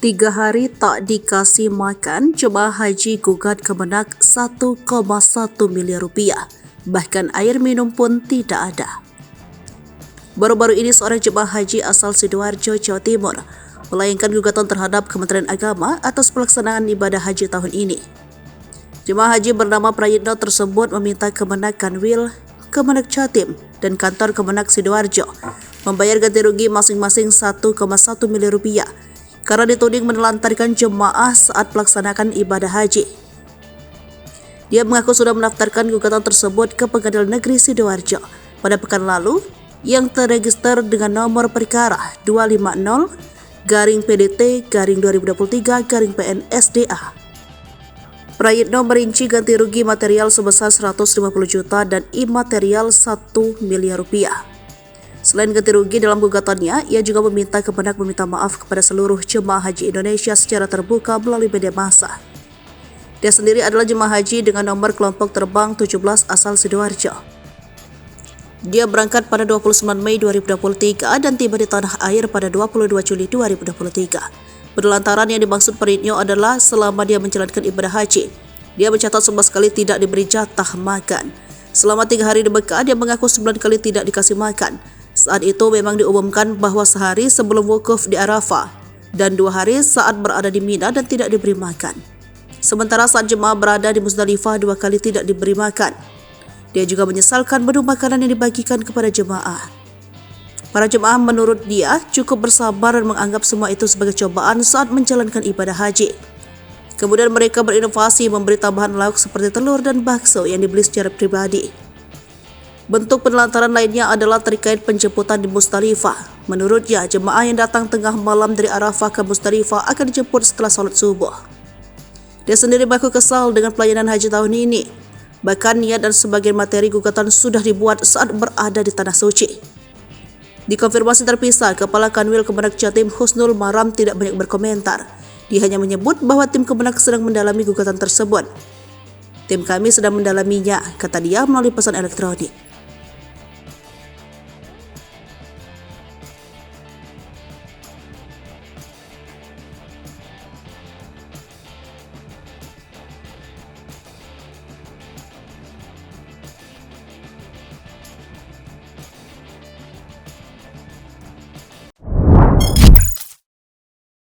3 hari tak dikasih makan, jemaah haji gugat Kemenak 1,1 miliar rupiah. Bahkan air minum pun tidak ada. Baru-baru ini seorang jemaah haji asal Sidoarjo, Jawa Timur melayangkan gugatan terhadap Kementerian Agama atas pelaksanaan ibadah haji tahun ini. Jemaah haji bernama Prayitno tersebut meminta Kemenak Kanwil, Kemenak Jatim, dan kantor Kemenak Sidoarjo membayar ganti rugi masing-masing 1,1 miliar rupiah karena dituding menelantarkan jemaah saat melaksanakan ibadah haji. Dia mengaku sudah mendaftarkan gugatan tersebut ke Pengadilan Negeri Sidoarjo pada pekan lalu yang terregister dengan nomor perkara 250-PDT-2023-PNSDA. Prayitno merinci ganti rugi material sebesar 150 juta dan imaterial 1 miliar rupiah. Selain ganti rugi dalam gugatannya, ia juga meminta Kemenak meminta maaf kepada seluruh jemaah haji Indonesia secara terbuka melalui media massa. Dia sendiri adalah jemaah haji dengan nomor kelompok terbang 17 asal Sidoarjo. Dia berangkat pada 29 Mei 2023 dan tiba di tanah air pada 22 Juli 2023. Penelantaran yang dimaksud Prayitno adalah selama dia menjalankan ibadah haji, dia mencatat sama sekali tidak diberi jatah makan. Selama 3 hari di Mekah, dia mengaku 9 kali tidak dikasih makan. Saat itu memang diumumkan bahwa sehari sebelum wukuf di Arafah dan 2 hari saat berada di Mina dan tidak diberi makan. Sementara saat jemaah berada di Musdalifah 2 kali tidak diberi makan. Dia juga menyesalkan menu makanan yang dibagikan kepada jemaah. Para jemaah menurut dia cukup bersabar dan menganggap semua itu sebagai cobaan saat menjalankan ibadah haji. Kemudian mereka berinovasi memberi tambahan lauk seperti telur dan bakso yang dibeli secara pribadi. Bentuk penelantaran lainnya adalah terkait penjemputan di Musdalifah. Menurutnya, jemaah yang datang tengah malam dari Arafah ke Musdalifah akan dijemput setelah sholat subuh. Dia sendiri mengaku kesal dengan pelayanan haji tahun ini. Bahkan niat dan sebagian materi gugatan sudah dibuat saat berada di Tanah Suci. Di konfirmasi terpisah, Kepala Kanwil Kemenak Jatim Husnul Maram tidak banyak berkomentar. Dia hanya menyebut bahwa tim Kemenak sedang mendalami gugatan tersebut. Tim kami sedang mendalaminya, kata dia melalui pesan elektronik.